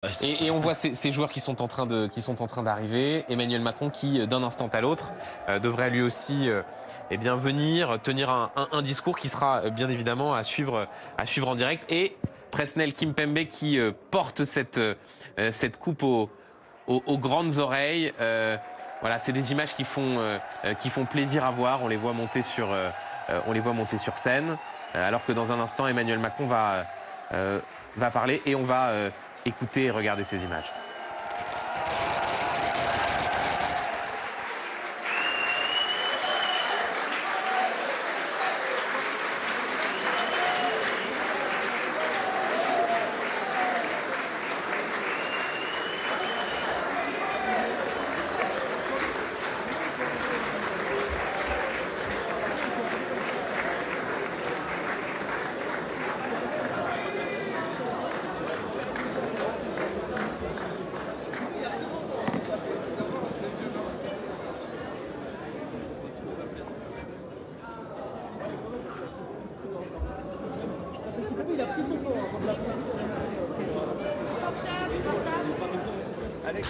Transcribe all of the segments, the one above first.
Et on voit ces joueurs qui sont en train d'arriver. Emmanuel Macron qui, d'un instant à l'autre, devrait lui aussi eh bien, venir tenir un discours qui sera bien évidemment à suivre en direct. Et Presnel Kimpembe qui porte cette coupe aux grandes oreilles. Voilà, c'est des images qui font plaisir à voir. On les voit monter sur scène. Alors que dans un instant, Emmanuel Macron va parler et on va écouter et regarder ces images. Il a pris son temps avant de la prendre. Alex.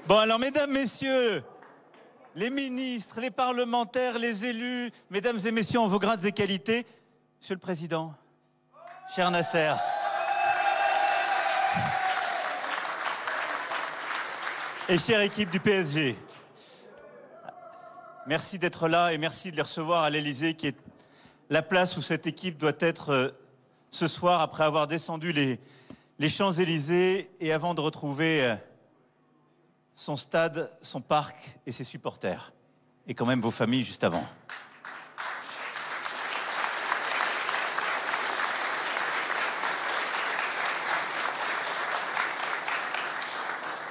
Bon alors, mesdames, messieurs, les ministres, les parlementaires, les élus, mesdames et messieurs en vos grades et qualités, Monsieur le Président, cher Nasser, et chère équipe du PSG, merci d'être là et merci de les recevoir à l'Élysée, qui est la place où cette équipe doit être ce soir, après avoir descendu les Champs-Élysées et avant de retrouver son stade, son parc et ses supporters. Et quand même vos familles juste avant.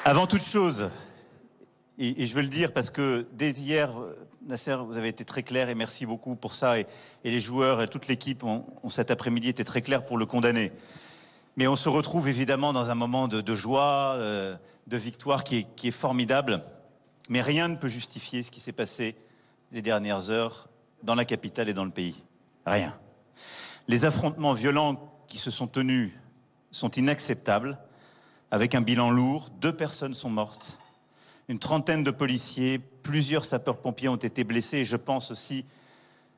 Avant toute chose, et je veux le dire parce que dès hier, Nasser, vous avez été très clair et merci beaucoup pour ça. Et les joueurs et toute l'équipe ont cet après-midi été très clairs pour le condamner. Mais on se retrouve évidemment dans un moment de joie, de victoire qui est formidable. Mais rien ne peut justifier ce qui s'est passé les dernières heures dans la capitale et dans le pays. Rien. Les affrontements violents qui se sont tenus sont inacceptables, avec un bilan lourd. 2 personnes sont mortes, une trentaine de policiers, plusieurs sapeurs-pompiers ont été blessés. Et je pense aussi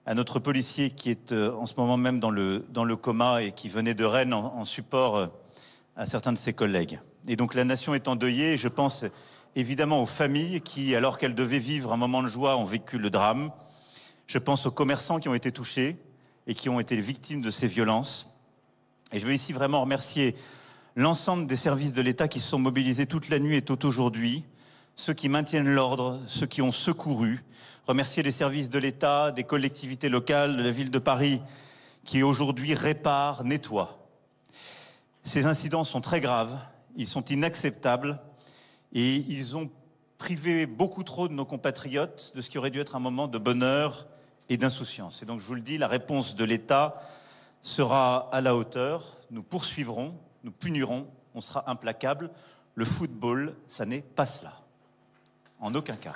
à notre policier qui est en ce moment même dans le coma et qui venait de Rennes en support à certains de ses collègues. Et donc la nation est endeuillée et je pense évidemment aux familles qui, alors qu'elles devaient vivre un moment de joie, ont vécu le drame. Je pense aux commerçants qui ont été touchés et qui ont été les victimes de ces violences. Et je veux ici vraiment remercier l'ensemble des services de l'État qui se sont mobilisés toute la nuit et tôt aujourd'hui, ceux qui maintiennent l'ordre, ceux qui ont secouru, remercier les services de l'État, des collectivités locales, de la ville de Paris, qui aujourd'hui réparent, nettoient. Ces incidents sont très graves, ils sont inacceptables et ils ont privé beaucoup trop de nos compatriotes de ce qui aurait dû être un moment de bonheur et d'insouciance. Et donc je vous le dis, la réponse de l'État sera à la hauteur. Nous poursuivrons, nous punirons, on sera implacable. Le football, ça n'est pas cela. En aucun cas.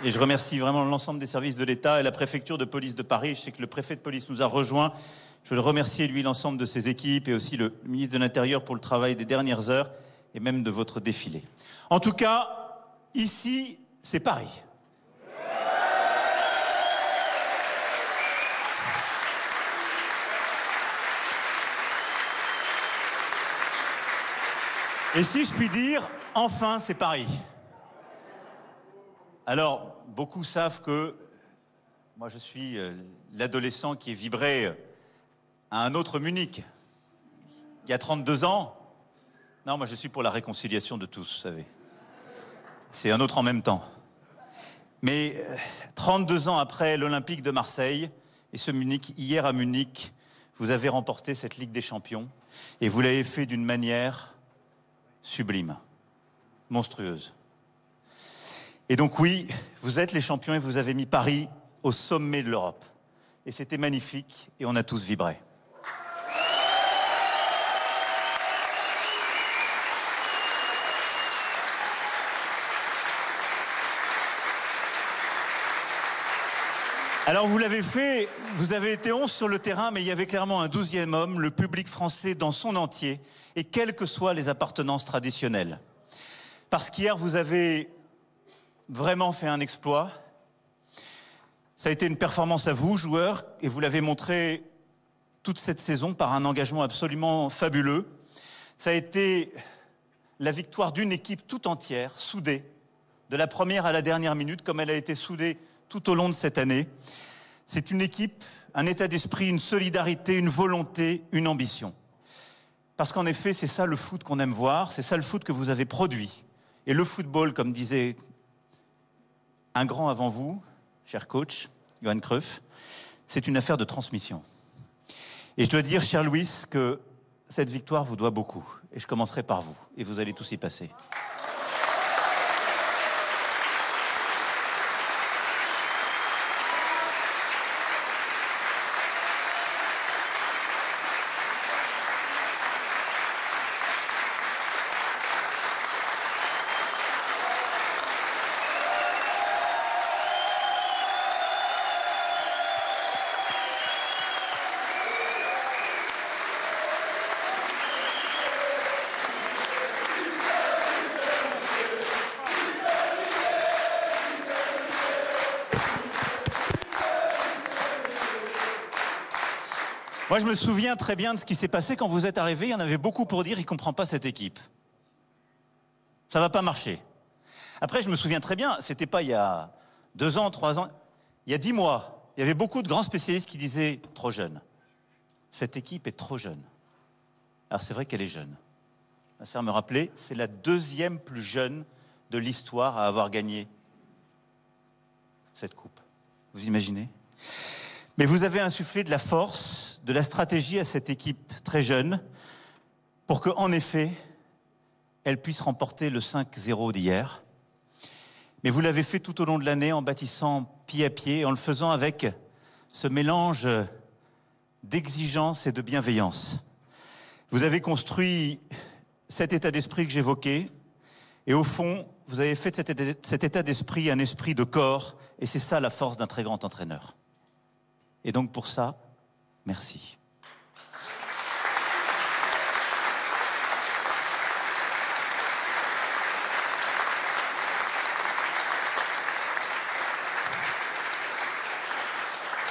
Et je remercie vraiment l'ensemble des services de l'État et la préfecture de police de Paris. Je sais que le préfet de police nous a rejoints. Je veux le remercier, lui, l'ensemble de ses équipes et aussi le ministre de l'Intérieur pour le travail des dernières heures et même de votre défilé. En tout cas, ici, c'est Paris. Et si je puis dire, enfin, c'est Paris. Alors, beaucoup savent que moi, je suis l'adolescent qui est vibré à un autre Munich. Il y a 32 ans. Non, moi, je suis pour la réconciliation de tous, vous savez. C'est un autre en même temps. Mais 32 ans après l'Olympique de Marseille et ce Munich, hier à Munich, vous avez remporté cette Ligue des Champions et vous l'avez fait d'une manière sublime. monstrueuse. Et donc oui, vous êtes les champions et vous avez mis Paris au sommet de l'Europe. Et c'était magnifique et on a tous vibré. Alors vous l'avez fait, vous avez été 11 sur le terrain, mais il y avait clairement un 12e homme, le public français dans son entier, et quelles que soient les appartenances traditionnelles. Parce qu'hier, vous avez vraiment fait un exploit. Ça a été une performance à vous, joueurs, et vous l'avez montré toute cette saison par un engagement absolument fabuleux. Ça a été la victoire d'une équipe tout entière, soudée, de la première à la dernière minute, comme elle a été soudée tout au long de cette année. C'est une équipe, un état d'esprit, une solidarité, une volonté, une ambition. Parce qu'en effet, c'est ça le foot qu'on aime voir, c'est ça le foot que vous avez produit. Et le football, comme disait un grand avant vous, cher coach, Johan Cruyff, c'est une affaire de transmission. Et je dois dire, cher Luis, que cette victoire vous doit beaucoup. Et je commencerai par vous, et vous allez tous y passer. Moi, je me souviens très bien de ce qui s'est passé quand vous êtes arrivé. Il y en avait beaucoup pour dire qu'il ne comprend pas cette équipe. Ça ne va pas marcher. Après, je me souviens très bien, c'était pas il y a 2 ans, 3 ans, il y a 10 mois, il y avait beaucoup de grands spécialistes qui disaient « trop jeune ». Cette équipe est trop jeune. Alors c'est vrai qu'elle est jeune. Ma sœur me rappelait, c'est la 2e plus jeune de l'histoire à avoir gagné cette coupe. Vous imaginez ? Mais vous avez insufflé de la force, de la stratégie à cette équipe très jeune pour qu'en effet, elle puisse remporter le 5-0 d'hier. Mais vous l'avez fait tout au long de l'année en bâtissant pied à pied, en le faisant avec ce mélange d'exigence et de bienveillance. Vous avez construit cet état d'esprit que j'évoquais et au fond, vous avez fait de cet état d'esprit un esprit de corps et c'est ça la force d'un très grand entraîneur. Et donc pour ça, merci.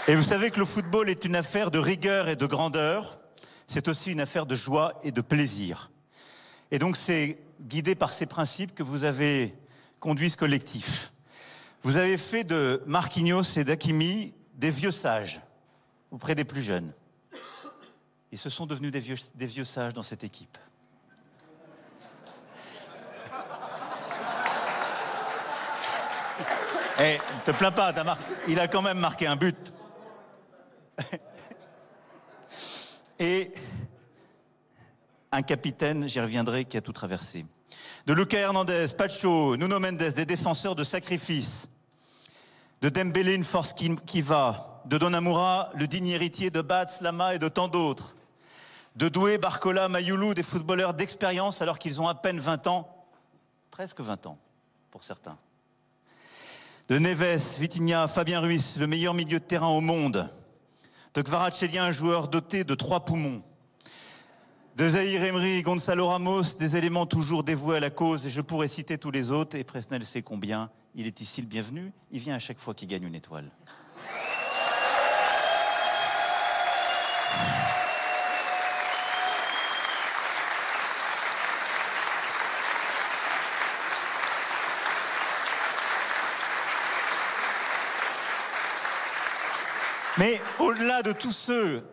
Et vous savez que le football est une affaire de rigueur et de grandeur. C'est aussi une affaire de joie et de plaisir. Et donc c'est guidé par ces principes que vous avez conduit ce collectif. Vous avez fait de Marquinhos et d'Hakimi des vieux sages auprès des plus jeunes. Ils se sont devenus des vieux sages dans cette équipe. Eh, ne te plains pas, il a quand même marqué un but. Et un capitaine, j'y reviendrai, qui a tout traversé. De Lucas Hernandez, Pacho, Nuno Mendes, des défenseurs de sacrifice. De Dembélé, une force qui va. De Donnarumma, le digne héritier de Bats, Lama et de tant d'autres. De Doué, Barcola, Mayoulou, des footballeurs d'expérience alors qu'ils ont à peine 20 ans. Presque 20 ans, pour certains. De Neves, Vitinha, Fabien Ruiz, le meilleur milieu de terrain au monde. De Kvaratskhelia, un joueur doté de 3 poumons. De Zahir Emery, Gonzalo Ramos, des éléments toujours dévoués à la cause, et je pourrais citer tous les autres, et Presnel sait combien. Il est ici le bienvenu, il vient à chaque fois qu'il gagne une étoile. Mais au-delà de tous ceux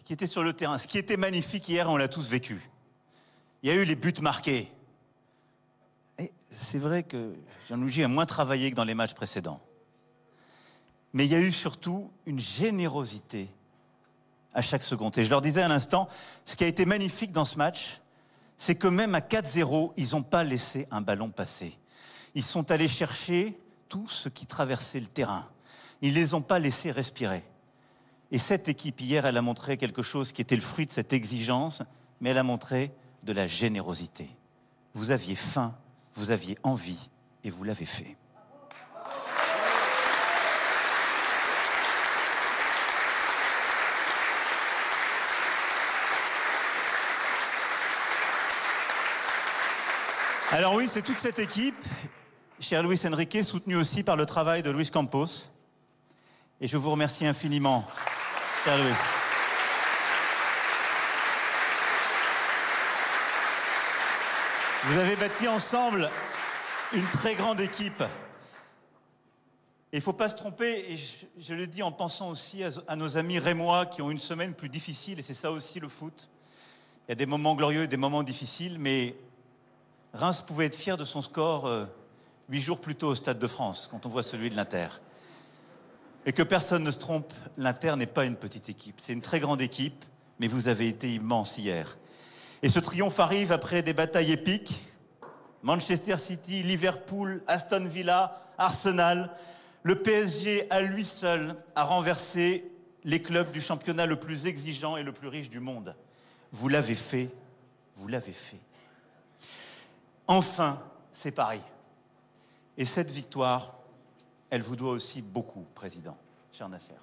qui étaient sur le terrain, ce qui était magnifique hier, on l'a tous vécu. Il y a eu les buts marqués. Et c'est vrai que Gianluigi a moins travaillé que dans les matchs précédents. Mais il y a eu surtout une générosité à chaque seconde. Et je leur disais à l'instant, ce qui a été magnifique dans ce match, c'est que même à 4-0, ils n'ont pas laissé un ballon passer. Ils sont allés chercher tout ce qui traversait le terrain. Ils ne les ont pas laissés respirer. Et cette équipe, hier, elle a montré quelque chose qui était le fruit de cette exigence, mais elle a montré de la générosité. Vous aviez faim, vous aviez envie, et vous l'avez fait. Alors oui, c'est toute cette équipe, cher Luis Enrique, soutenue aussi par le travail de Luis Campos. Et je vous remercie infiniment, cher Luis. Vous avez bâti ensemble une très grande équipe. Et il ne faut pas se tromper, et je le dis en pensant aussi à nos amis rémois qui ont une semaine plus difficile, et c'est ça aussi le foot. Il y a des moments glorieux et des moments difficiles, mais Reims pouvait être fier de son score 8 jours plus tôt au Stade de France, quand on voit celui de l'Inter. Et que personne ne se trompe, l'Inter n'est pas une petite équipe. C'est une très grande équipe, mais vous avez été immense hier. Et ce triomphe arrive après des batailles épiques. Manchester City, Liverpool, Aston Villa, Arsenal. Le PSG, à lui seul, a renversé les clubs du championnat le plus exigeant et le plus riche du monde. Vous l'avez fait, vous l'avez fait. Enfin, c'est Paris. Et cette victoire, elle vous doit aussi beaucoup, Président, cher Nasser.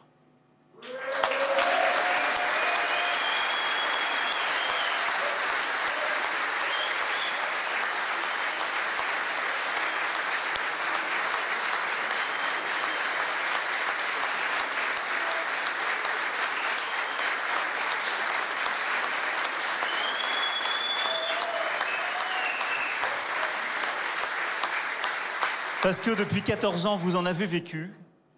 Parce que depuis 14 ans, vous en avez vécu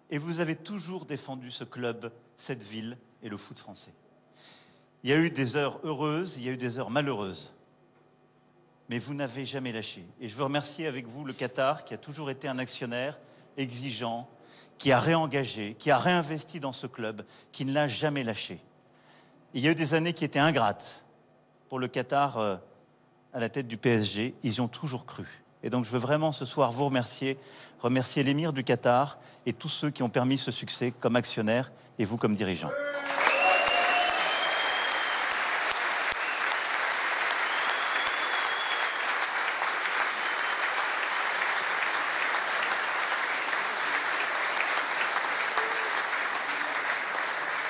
et vous avez toujours défendu ce club, cette ville et le foot français. Il y a eu des heures heureuses, il y a eu des heures malheureuses. Mais vous n'avez jamais lâché. Et je veux remercier avec vous le Qatar, qui a toujours été un actionnaire exigeant, qui a réengagé, qui a réinvesti dans ce club, qui ne l'a jamais lâché. Et il y a eu des années qui étaient ingrates pour le Qatar à la tête du PSG. Ils y ont toujours cru. Et donc je veux vraiment ce soir vous remercier l'émir du Qatar et tous ceux qui ont permis ce succès comme actionnaires et vous comme dirigeants.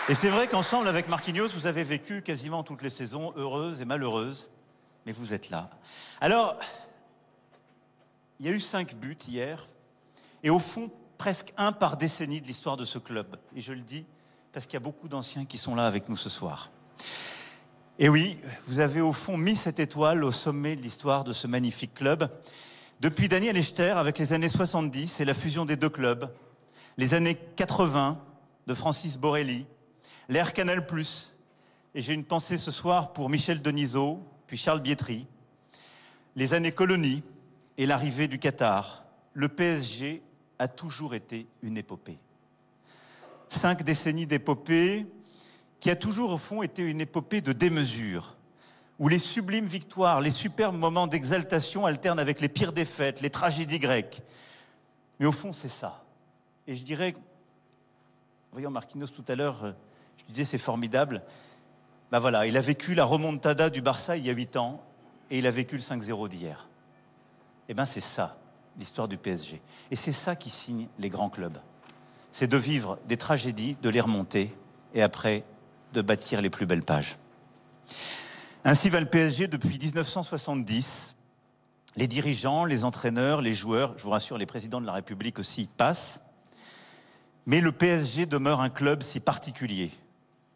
Et c'est vrai qu'ensemble avec Marquinhos, vous avez vécu quasiment toutes les saisons heureuses et malheureuses, mais vous êtes là. Alors, il y a eu 5 buts hier, et au fond, presque un par décennie de l'histoire de ce club. Et je le dis parce qu'il y a beaucoup d'anciens qui sont là avec nous ce soir. Et oui, vous avez au fond mis cette étoile au sommet de l'histoire de ce magnifique club. Depuis Daniel Echter, avec les années 70 et la fusion des deux clubs, les années 80 de Francis Borelli, l'ère Canal+, et j'ai une pensée ce soir pour Michel Denisot, puis Charles Bietri, les années colonie, et l'arrivée du Qatar, le PSG a toujours été une épopée. 5 décennies d'épopée qui a toujours au fond été une épopée de démesure, où les sublimes victoires, les superbes moments d'exaltation alternent avec les pires défaites, les tragédies grecques. Mais au fond, c'est ça. Et je dirais, voyons Marquinhos tout à l'heure, je disais c'est formidable. Ben voilà, il a vécu la remontada du Barça il y a 8 ans et il a vécu le 5-0 d'hier. Eh bien, c'est ça, l'histoire du PSG. Et c'est ça qui signe les grands clubs. C'est de vivre des tragédies, de les remonter, et après, de bâtir les plus belles pages. Ainsi va le PSG depuis 1970. Les dirigeants, les entraîneurs, les joueurs, je vous rassure, les présidents de la République aussi passent. Mais le PSG demeure un club si particulier,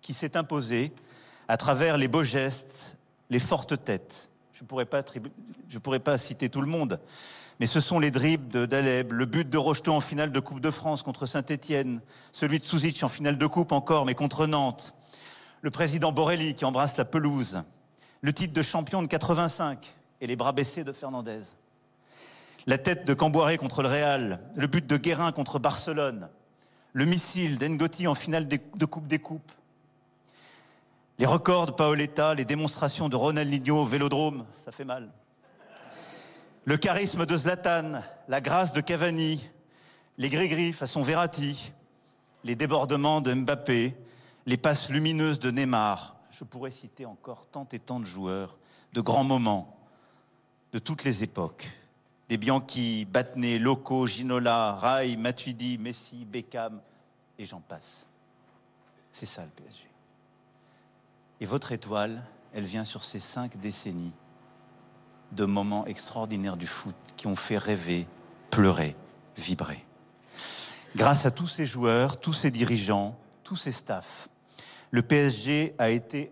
qui s'est imposé à travers les beaux gestes, les fortes têtes. Je ne pourrais pas citer tout le monde, mais ce sont les dribbles de Daleb, le but de Rocheteau en finale de Coupe de France contre Saint-Étienne, celui de Souzic en finale de Coupe encore, mais contre Nantes, le président Borelli qui embrasse la pelouse, le titre de champion de 85 et les bras baissés de Fernandez, la tête de Camboiré contre le Real, le but de Guérin contre Barcelone, le missile d'Engoti en finale de Coupe des Coupes, Les records de Paoletta, les démonstrations de Ronaldinho au Vélodrome, ça fait mal. Le charisme de Zlatan, la grâce de Cavani, les gris-gris façon Verratti, les débordements de Mbappé, les passes lumineuses de Neymar. Je pourrais citer encore tant et tant de joueurs, de grands moments, de toutes les époques. Des Bianchi, Battenet, Loco, Ginola, Rai, Matuidi, Messi, Beckham, et j'en passe. C'est ça le PSG. Et votre étoile, elle vient sur ces 5 décennies de moments extraordinaires du foot qui ont fait rêver, pleurer, vibrer. Grâce à tous ces joueurs, tous ces dirigeants, tous ces staffs, le PSG a été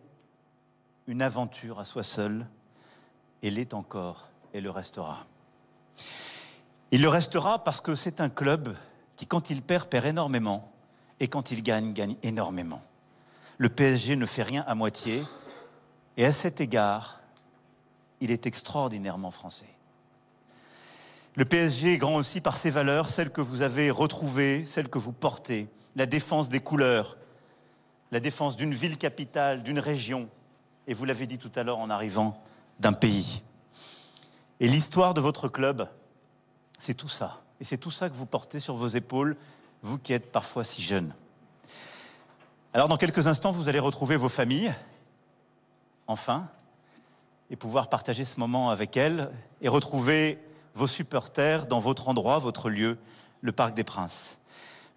une aventure à soi seul et l'est encore et le restera. Il le restera parce que c'est un club qui, quand il perd, perd énormément et quand il gagne, gagne énormément. Le PSG ne fait rien à moitié et à cet égard, il est extraordinairement français. Le PSG est grand aussi par ses valeurs, celles que vous avez retrouvées, celles que vous portez, la défense des couleurs, la défense d'une ville capitale, d'une région, et vous l'avez dit tout à l'heure en arrivant, d'un pays. Et l'histoire de votre club, c'est tout ça. Et c'est tout ça que vous portez sur vos épaules, vous qui êtes parfois si jeunes. Alors dans quelques instants, vous allez retrouver vos familles, enfin, et pouvoir partager ce moment avec elles, et retrouver vos supporters dans votre endroit, votre lieu, le Parc des Princes.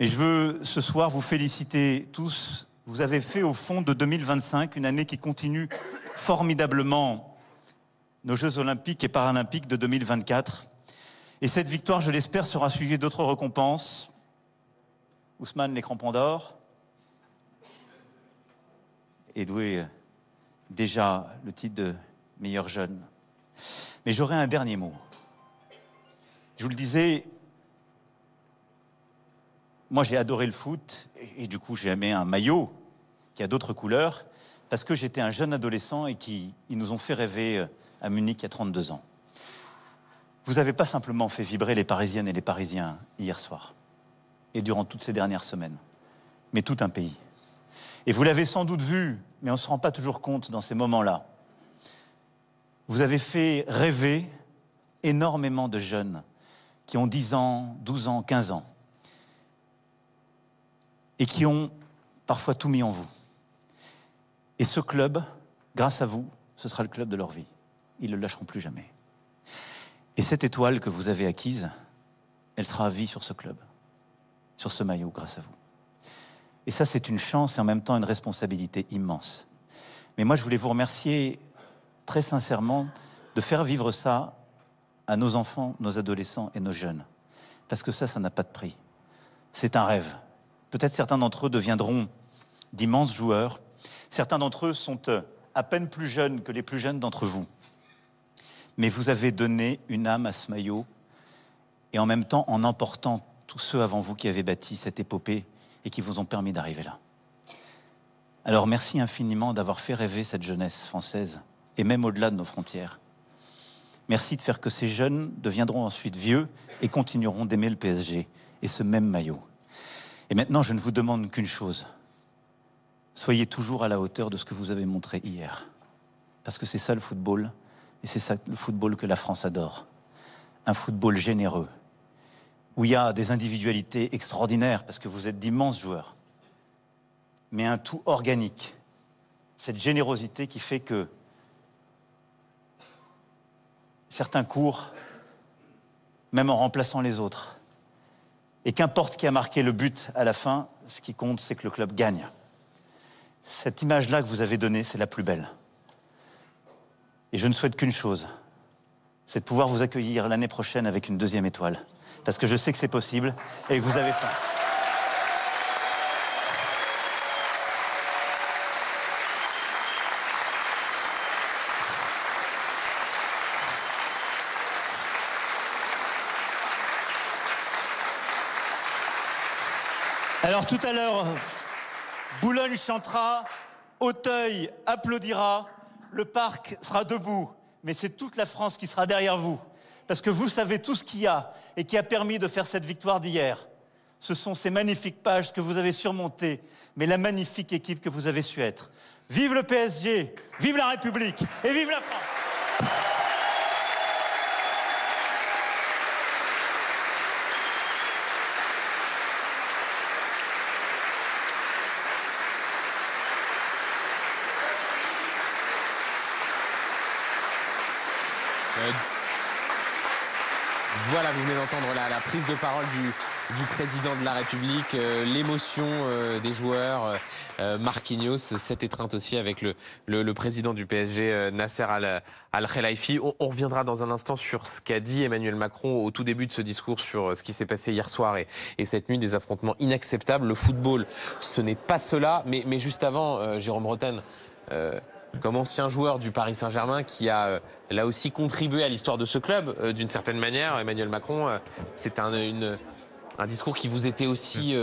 Et je veux ce soir vous féliciter tous. Vous avez fait au fond de 2025 une année qui continue formidablement nos Jeux Olympiques et Paralympiques de 2024. Et cette victoire, je l'espère, sera suivie d'autres récompenses. Ousmane, les crampons d'or. Edoué, déjà le titre de meilleur jeune. Mais j'aurai un dernier mot. Je vous le disais, moi j'ai adoré le foot et du coup j'ai aimé un maillot qui a d'autres couleurs parce que j'étais un jeune adolescent et ils nous ont fait rêver à Munich il y a 32 ans. Vous n'avez pas simplement fait vibrer les Parisiennes et les Parisiens hier soir et durant toutes ces dernières semaines, mais tout un pays. Et vous l'avez sans doute vu, mais on ne se rend pas toujours compte dans ces moments-là. Vous avez fait rêver énormément de jeunes qui ont 10 ans, 12 ans, 15 ans et qui ont parfois tout mis en vous. Et ce club, grâce à vous, ce sera le club de leur vie. Ils ne le lâcheront plus jamais. Et cette étoile que vous avez acquise, elle sera à vie sur ce club, sur ce maillot, grâce à vous. Et ça, c'est une chance et en même temps une responsabilité immense. Mais moi, je voulais vous remercier très sincèrement de faire vivre ça à nos enfants, nos adolescents et nos jeunes. Parce que ça n'a pas de prix. C'est un rêve. Peut-être certains d'entre eux deviendront d'immenses joueurs. Certains d'entre eux sont à peine plus jeunes que les plus jeunes d'entre vous. Mais vous avez donné une âme à ce maillot et en même temps en emportant tous ceux avant vous qui avaient bâti cette épopée et qui vous ont permis d'arriver là. Alors merci infiniment d'avoir fait rêver cette jeunesse française et même au-delà de nos frontières. Merci de faire que ces jeunes deviendront ensuite vieux et continueront d'aimer le PSG et ce même maillot. Et maintenant, je ne vous demande qu'une chose. Soyez toujours à la hauteur de ce que vous avez montré hier. Parce que c'est ça le football, et c'est ça le football que la France adore. Un football généreux, où il y a des individualités extraordinaires, parce que vous êtes d'immenses joueurs, mais un tout organique. Cette générosité qui fait que certains courent, même en remplaçant les autres. Et qu'importe qui a marqué le but à la fin, ce qui compte, c'est que le club gagne. Cette image-là que vous avez donnée, c'est la plus belle. Et je ne souhaite qu'une chose, c'est de pouvoir vous accueillir l'année prochaine avec une deuxième étoile. Parce que je sais que c'est possible et que vous avez faim. Alors tout à l'heure, Boulogne chantera, Auteuil applaudira, le parc sera debout, mais c'est toute la France qui sera derrière vous. Parce que vous savez tout ce qu'il y a et qui a permis de faire cette victoire d'hier. Ce sont ces magnifiques pages que vous avez surmontées, mais la magnifique équipe que vous avez su être. Vive le PSG, vive la République et vive la France. Voilà, vous venez d'entendre la prise de parole du président de la République, l'émotion des joueurs, Marquinhos, cette étreinte aussi avec le président du PSG, Nasser Al-Khelaifi. On reviendra dans un instant sur ce qu'a dit Emmanuel Macron au tout début de ce discours sur ce qui s'est passé hier soir et cette nuit, des affrontements inacceptables. Le football, ce n'est pas cela, mais juste avant, Jérôme Breton, comme ancien joueur du Paris Saint-Germain qui a là aussi contribué à l'histoire de ce club, d'une certaine manière, Emmanuel Macron, c'est un discours qui vous était aussi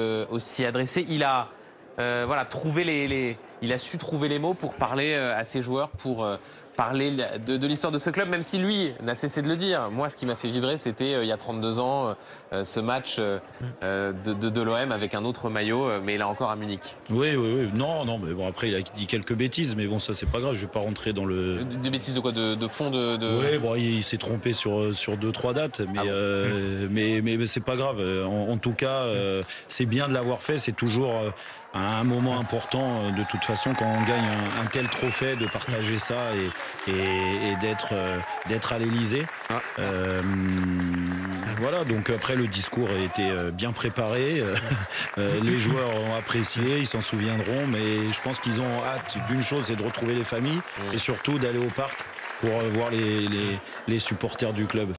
adressé. Il a il a su trouver les mots pour parler à ses joueurs, pour parler de l'histoire de ce club, même si lui n'a cessé de le dire. Moi, ce qui m'a fait vibrer, c'était il y a 32 ans, ce match de l'OM avec un autre maillot, mais là encore à Munich. Oui. Non, mais bon, après, il a dit quelques bêtises, mais bon, ça, c'est pas grave, je vais pas rentrer dans le... Des bêtises de quoi? De fond Oui, bon, il s'est trompé sur 2-3 dates, mais, mais c'est pas grave. En tout cas, c'est bien de l'avoir fait, c'est toujours... un moment important de toute façon quand on gagne un tel trophée, de partager ça et d'être à l'Elysée. Voilà, donc après le discours a été bien préparé, les joueurs ont apprécié, ils s'en souviendront, mais je pense qu'ils ont hâte d'une chose, c'est de retrouver les familles et surtout d'aller au parc pour voir les supporters du club.